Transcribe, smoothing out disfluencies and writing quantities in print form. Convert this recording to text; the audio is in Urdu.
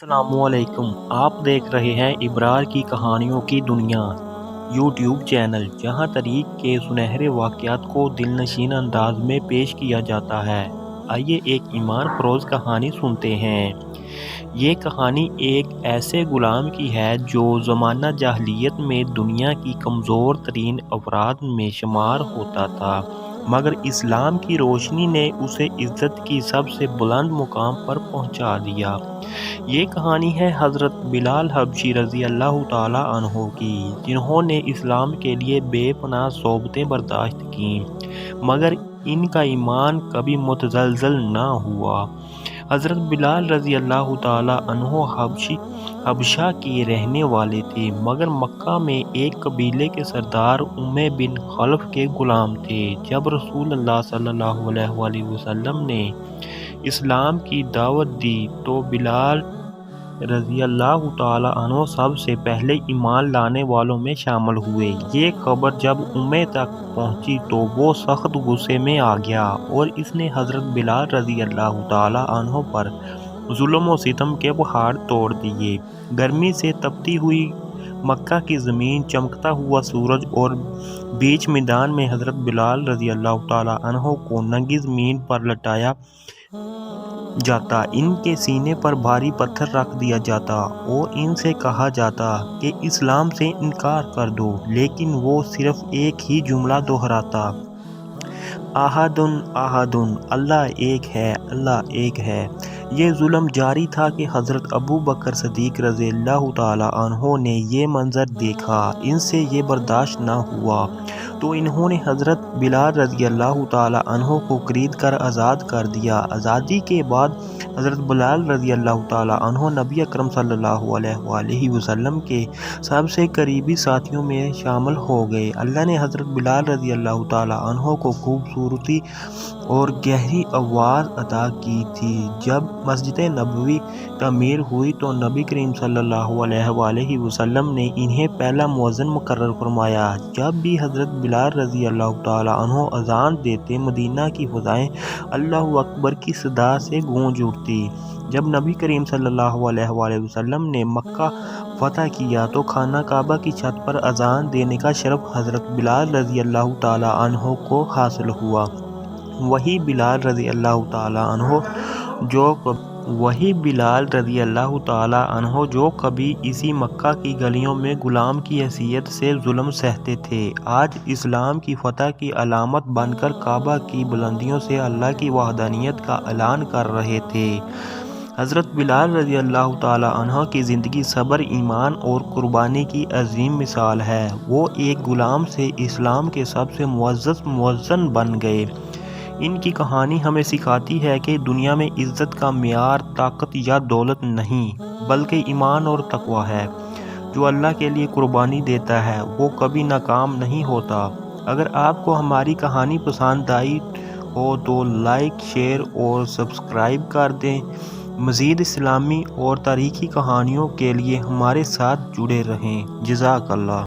السلام علیکم، آپ دیکھ رہے ہیں ابرار کی کہانیوں کی دنیا یوٹیوب چینل، جہاں تاریخ کے سنہرے واقعات کو دلنشین انداز میں پیش کیا جاتا ہے۔ آئیے ایک ایمان فروز کہانی سنتے ہیں۔ یہ کہانی ایک ایسے غلام کی ہے جو زمانہ جاہلیت میں دنیا کی کمزور ترین افراد میں شمار ہوتا تھا، مگر اسلام کی روشنی نے اسے عزت کی سب سے بلند مقام پر پہنچا دیا۔ یہ کہانی ہے حضرت بلال حبشی رضی اللہ تعالیٰ عنہ کی، جنہوں نے اسلام کے لیے بے پناہ صعوبتیں برداشت کیں، مگر ان کا ایمان کبھی متزلزل نہ ہوا۔ حضرت بلال رضی اللہ تعالیٰ عنہ حبشہ کے رہنے والے تھے، مگر مکہ میں ایک قبیلے کے سردار امیہ بن خلف کے غلام تھے۔ جب رسول اللہ صلی اللہ علیہ وآلہ وسلم نے اسلام کی دعوت دی تو بلال رضی اللہ تعالیٰ عنہ سب سے پہلے ایمان لانے والوں میں شامل ہوئے۔ یہ خبر جب امیہ تک پہنچی تو وہ سخت غصے میں آ گیا اور اس نے حضرت بلال رضی اللہ تعالیٰ عنہ پر ظلم و ستم کے پہاڑ توڑ دیے۔ گرمی سے تپتی ہوئی مکہ کی زمین، چمکتا ہوا سورج اور بیچ میدان میں حضرت بلال رضی اللہ تعالیٰ عنہ کو ننگی زمین پر لٹایا جاتا، ان کے سینے پر بھاری پتھر رکھ دیا جاتا اور ان سے کہا جاتا کہ اسلام سے انکار کر دو، لیکن وہ صرف ایک ہی جملہ دہراتا، احدن احدن، اللہ ایک ہے، اللہ ایک ہے۔ یہ ظلم جاری تھا کہ حضرت ابو بکر صدیق رضی اللہ تعالیٰ عنہ نے یہ منظر دیکھا، ان سے یہ برداشت نہ ہوا تو انہوں نے حضرت بلال رضی اللہ تعالیٰ عنہ کو خرید کر آزاد کر دیا۔ آزادی کے بعد حضرت بلال رضی اللہ تعالیٰ عنہ نبی اکرم صلی اللہ علیہ وآلہ وسلم کے سب سے قریبی ساتھیوں میں شامل ہو گئے۔ اللہ نے حضرت بلال رضی اللہ تعالیٰ عنہ کو خوبصورتی اور گہری آواز عطا کی تھی۔ جب مسجد نبوی تعمیر ہوئی تو نبی کریم صلی اللہ علیہ وآلہ وسلم نے انہیں پہلا مؤذن مقرر فرمایا۔ جب بھی حضرت بلال رضی اللہ تعالیٰ عنہ اذان دیتے، مدینہ کی فضائیں اللہ اکبر کی صدا سے گونج اٹھتی۔ جب نبی کریم صلی اللہ علیہ وآلہ وسلم نے مکہ فتح کیا تو خانہ کعبہ کی چھت پر اذان دینے کا شرف حضرت بلال رضی اللہ تعالیٰ عنہ کو حاصل ہوا۔ وہی بلال رضی اللہ تعالیٰ عنہ جو کبھی اسی مکہ کی گلیوں میں غلام کی حیثیت سے ظلم سہتے تھے، آج اسلام کی فتح کی علامت بن کر کعبہ کی بلندیوں سے اللہ کی وحدانیت کا اعلان کر رہے تھے۔ حضرت بلال رضی اللہ تعالیٰ عنہ کی زندگی صبر، ایمان اور قربانی کی عظیم مثال ہے۔ وہ ایک غلام سے اسلام کے سب سے معزز مؤذن بن گئے۔ ان کی کہانی ہمیں سکھاتی ہے کہ دنیا میں عزت کا معیار طاقت یا دولت نہیں، بلکہ ایمان اور تقویٰ ہے۔ جو اللہ کے لیے قربانی دیتا ہے وہ کبھی ناکام نہیں ہوتا۔ اگر آپ کو ہماری کہانی پسند آئی ہو تو لائک، شیئر اور سبسکرائب کر دیں۔ مزید اسلامی اور تاریخی کہانیوں کے لیے ہمارے ساتھ جڑے رہیں۔ جزاک اللہ۔